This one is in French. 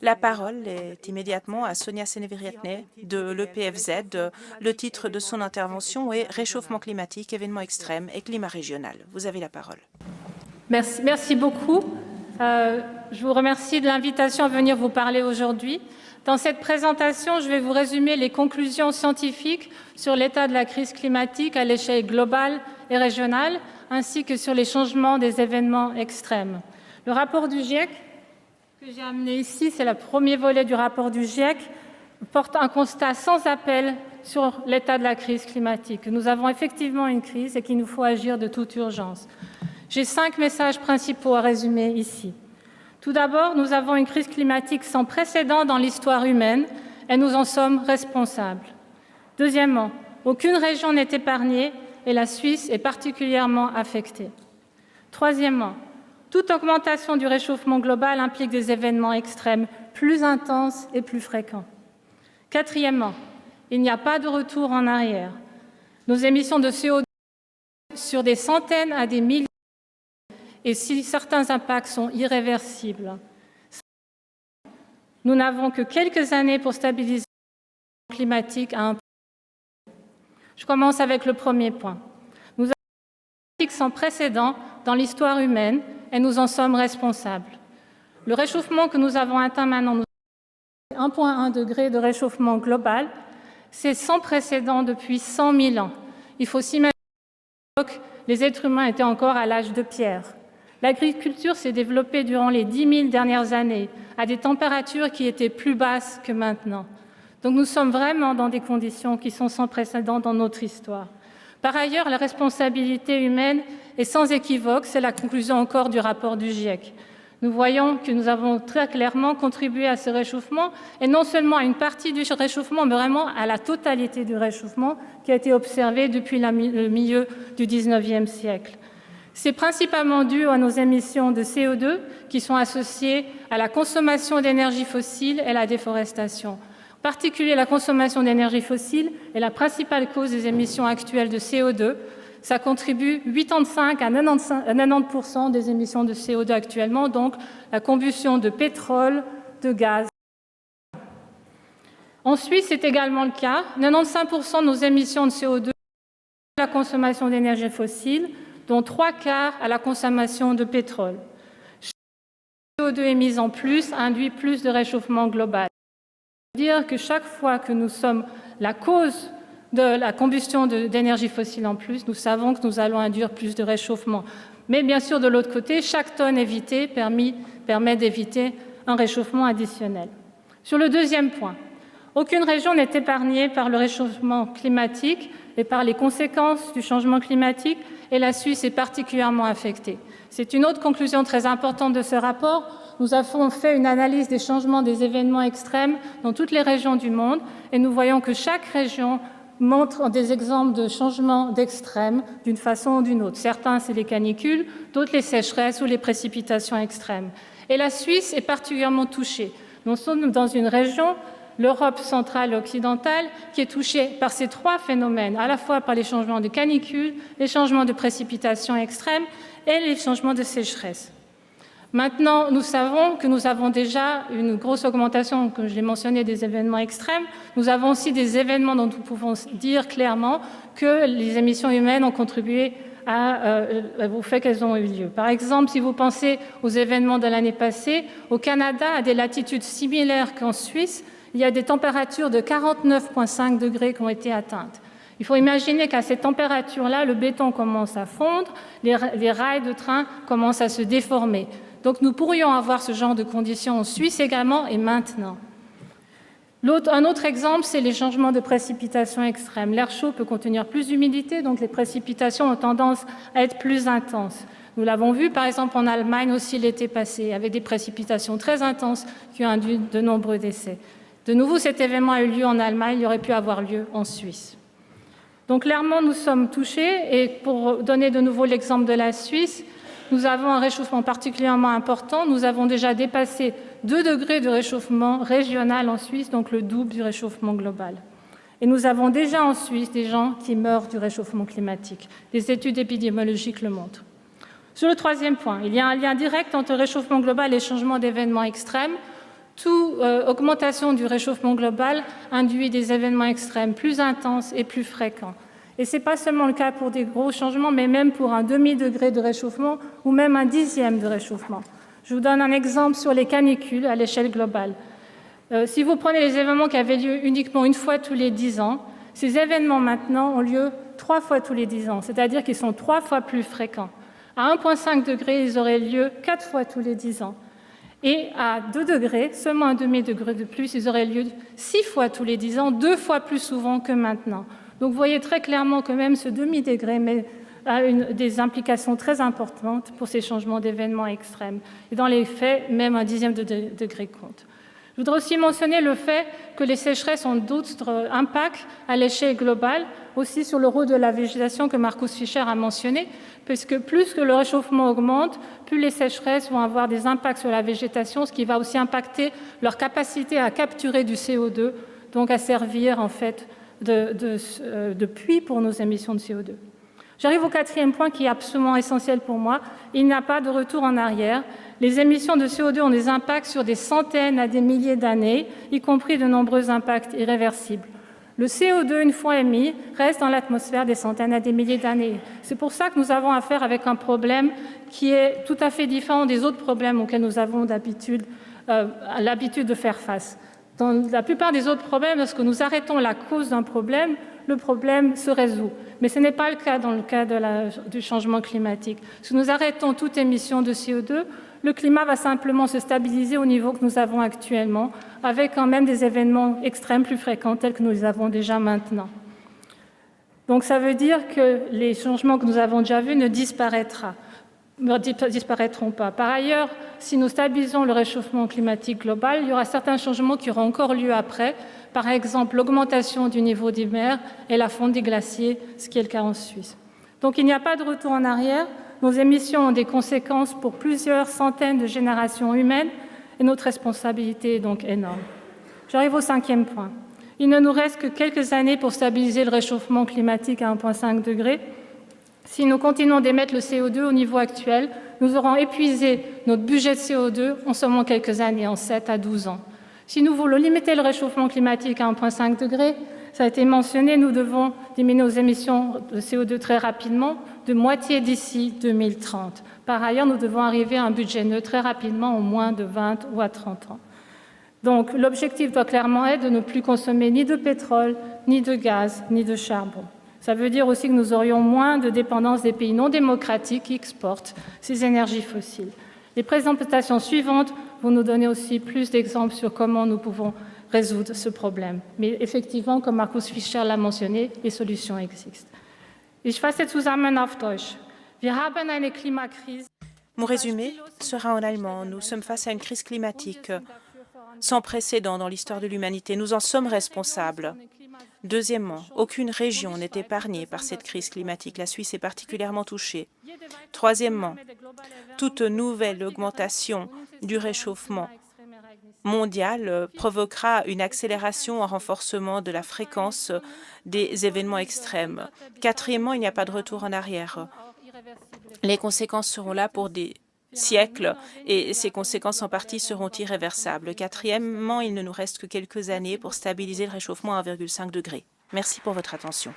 La parole est immédiatement à Sonia Sénéviriatné de l'EPFZ. Le titre de son intervention est « Réchauffement climatique, événements extrêmes et climat régional ». Vous avez la parole. Merci beaucoup. Je vous remercie de l'invitation à venir vous parler aujourd'hui. Dans cette présentation, je vais vous résumer les conclusions scientifiques sur l'état de la crise climatique à l'échelle globale et régionale, ainsi que sur les changements des événements extrêmes. Le rapport du GIEC que j'ai amené ici, c'est le premier volet du rapport du GIEC, porte un constat sans appel sur l'état de la crise climatique. Nous avons effectivement une crise et qu'il nous faut agir de toute urgence. J'ai 5 messages principaux à résumer ici. Tout d'abord, nous avons une crise climatique sans précédent dans l'histoire humaine et nous en sommes responsables. Deuxièmement, aucune région n'est épargnée et la Suisse est particulièrement affectée. Troisièmement, toute augmentation du réchauffement global implique des événements extrêmes plus intenses et plus fréquents. Quatrièmement, il n'y a pas de retour en arrière. Nos émissions de CO2 sur des centaines à des milliers, et si certains impacts sont irréversibles, nous n'avons que quelques années pour stabiliser le climatique à un point. Je commence avec le premier point. Nous avons une crise sans précédent dans l'histoire humaine et nous en sommes responsables. Le réchauffement que nous avons atteint maintenant, nous avons 1,1 degré de réchauffement global, c'est sans précédent depuis 100 000 ans. Il faut s'imaginer qu'à l'époque, les êtres humains étaient encore à l'âge de pierre. L'agriculture s'est développée durant les 10 000 dernières années à des températures qui étaient plus basses que maintenant. Donc nous sommes vraiment dans des conditions qui sont sans précédent dans notre histoire. Par ailleurs, la responsabilité humaine est sans équivoque, c'est la conclusion encore du rapport du GIEC. Nous voyons que nous avons très clairement contribué à ce réchauffement, et non seulement à une partie du réchauffement, mais vraiment à la totalité du réchauffement qui a été observé depuis le milieu du XIXe siècle. C'est principalement dû à nos émissions de CO2 qui sont associées à la consommation d'énergie fossile et à la déforestation. En particulier, la consommation d'énergie fossile est la principale cause des émissions actuelles de CO2. Ça contribue 85 à 90% des émissions de CO2 actuellement, donc la combustion de pétrole, de gaz. En Suisse, c'est également le cas. 95% de nos émissions de CO2 à la consommation d'énergie fossile, dont 3/4 à la consommation de pétrole. Chaque CO2 émise en plus induit plus de réchauffement global. C'est-à-dire que chaque fois que nous sommes la cause de la combustion d'énergie fossile en plus, nous savons que nous allons induire plus de réchauffement. Mais bien sûr, de l'autre côté, chaque tonne évitée permet d'éviter un réchauffement additionnel. Sur le deuxième point, aucune région n'est épargnée par le réchauffement climatique et par les conséquences du changement climatique, et la Suisse est particulièrement affectée. C'est une autre conclusion très importante de ce rapport. Nous avons fait une analyse des changements des événements extrêmes dans toutes les régions du monde, et nous voyons que chaque région montre des exemples de changements d'extrêmes d'une façon ou d'une autre. Certains, c'est les canicules, d'autres les sécheresses ou les précipitations extrêmes. Et la Suisse est particulièrement touchée. Nous sommes dans une région, l'Europe centrale et occidentale, qui est touchée par ces 3 phénomènes, à la fois par les changements de canicule, les changements de précipitations extrêmes et les changements de sécheresse. Maintenant, nous savons que nous avons déjà une grosse augmentation, comme je l'ai mentionné, des événements extrêmes. Nous avons aussi des événements dont nous pouvons dire clairement que les émissions humaines ont contribué au fait qu'elles ont eu lieu. Par exemple, si vous pensez aux événements de l'année passée, au Canada, à des latitudes similaires qu'en Suisse, il y a des températures de 49,5 degrés qui ont été atteintes. Il faut imaginer qu'à ces températures-là, le béton commence à fondre, les rails de train commencent à se déformer. Donc nous pourrions avoir ce genre de conditions en Suisse également et maintenant. Un autre exemple, c'est les changements de précipitations extrêmes. L'air chaud peut contenir plus d'humidité, donc les précipitations ont tendance à être plus intenses. Nous l'avons vu par exemple en Allemagne aussi l'été passé, avec des précipitations très intenses qui ont induit de nombreux décès. De nouveau, cet événement a eu lieu en Allemagne, il aurait pu avoir lieu en Suisse. Donc clairement, nous sommes touchés, et pour donner de nouveau l'exemple de la Suisse, nous avons un réchauffement particulièrement important. Nous avons déjà dépassé 2 degrés de réchauffement régional en Suisse, donc le double du réchauffement global. Et nous avons déjà en Suisse des gens qui meurent du réchauffement climatique. Les études épidémiologiques le montrent. Sur le troisième point, il y a un lien direct entre le réchauffement global et le changement d'événements extrêmes. Toute augmentation du réchauffement global induit des événements extrêmes plus intenses et plus fréquents. Et ce n'est pas seulement le cas pour des gros changements, mais même pour un demi-degré de réchauffement ou même un dixième de réchauffement. Je vous donne un exemple sur les canicules à l'échelle globale. Si vous prenez les événements qui avaient lieu uniquement une fois tous les 10 ans, ces événements maintenant ont lieu 3 fois tous les 10 ans, c'est-à-dire qu'ils sont 3 fois plus fréquents. À 1,5 degré, ils auraient lieu 4 fois tous les 10 ans. Et à 2 degrés, seulement un demi-degré de plus, ils auraient lieu 6 fois tous les 10 ans, 2 fois plus souvent que maintenant. Donc vous voyez très clairement que même ce demi-degré a des implications très importantes pour ces changements d'événements extrêmes. Et dans les faits, même un dixième de degré compte. Je voudrais aussi mentionner le fait que les sécheresses ont d'autres impacts à l'échelle globale, aussi sur le rôle de la végétation que Markus Fischer a mentionné, puisque plus que le réchauffement augmente, plus les sécheresses vont avoir des impacts sur la végétation, ce qui va aussi impacter leur capacité à capturer du CO2, donc à servir en fait de puits pour nos émissions de CO2. J'arrive au quatrième point qui est absolument essentiel pour moi. Il n'y a pas de retour en arrière. Les émissions de CO2 ont des impacts sur des centaines à des milliers d'années, y compris de nombreux impacts irréversibles. Le CO2, une fois émis, reste dans l'atmosphère des centaines à des milliers d'années. C'est pour ça que nous avons affaire avec un problème qui est tout à fait différent des autres problèmes auxquels nous avons l'habitude de faire face. Dans la plupart des autres problèmes, lorsque nous arrêtons la cause d'un problème, le problème se résout. Mais ce n'est pas le cas dans le cas du changement climatique. Si nous arrêtons toute émission de CO2, le climat va simplement se stabiliser au niveau que nous avons actuellement, avec quand même des événements extrêmes plus fréquents tels que nous les avons déjà maintenant. Donc ça veut dire que les changements que nous avons déjà vus ne disparaîtront pas. Par ailleurs, si nous stabilisons le réchauffement climatique global, il y aura certains changements qui auront encore lieu après, par exemple l'augmentation du niveau des mers et la fonte des glaciers, ce qui est le cas en Suisse. Donc il n'y a pas de retour en arrière. Nos émissions ont des conséquences pour plusieurs centaines de générations humaines et notre responsabilité est donc énorme. J'arrive au cinquième point. Il ne nous reste que quelques années pour stabiliser le réchauffement climatique à 1,5 degré. Si nous continuons d'émettre le CO2 au niveau actuel, nous aurons épuisé notre budget de CO2 en seulement quelques années, en 7 à 12 ans. Si nous voulons limiter le réchauffement climatique à 1,5 degré, ça a été mentionné, nous devons diminuer nos émissions de CO2 très rapidement, de moitié d'ici 2030. Par ailleurs, nous devons arriver à un budget neutre très rapidement, en moins de 20 ou à 30 ans. Donc l'objectif doit clairement être de ne plus consommer ni de pétrole, ni de gaz, ni de charbon. Ça veut dire aussi que nous aurions moins de dépendance des pays non démocratiques qui exportent ces énergies fossiles. Les présentations suivantes vont nous donner aussi plus d'exemples sur comment nous pouvons résoudre ce problème. Mais effectivement, comme Markus Fischer l'a mentionné, les solutions existent. Ich fasse zusammen auf Deutsch. Wir haben eine Klimakrise. Mon résumé sera en allemand. Nous sommes face à une crise climatique sans précédent dans l'histoire de l'humanité. Nous en sommes responsables. Deuxièmement, aucune région n'est épargnée par cette crise climatique. La Suisse est particulièrement touchée. Troisièmement, toute nouvelle augmentation du réchauffement mondial provoquera une accélération, un renforcement de la fréquence des événements extrêmes. Quatrièmement, il n'y a pas de retour en arrière. Les conséquences seront là pour des siècles et ces conséquences en partie seront irréversibles. Quatrièmement, il ne nous reste que quelques années pour stabiliser le réchauffement à 1,5 degré. Merci pour votre attention.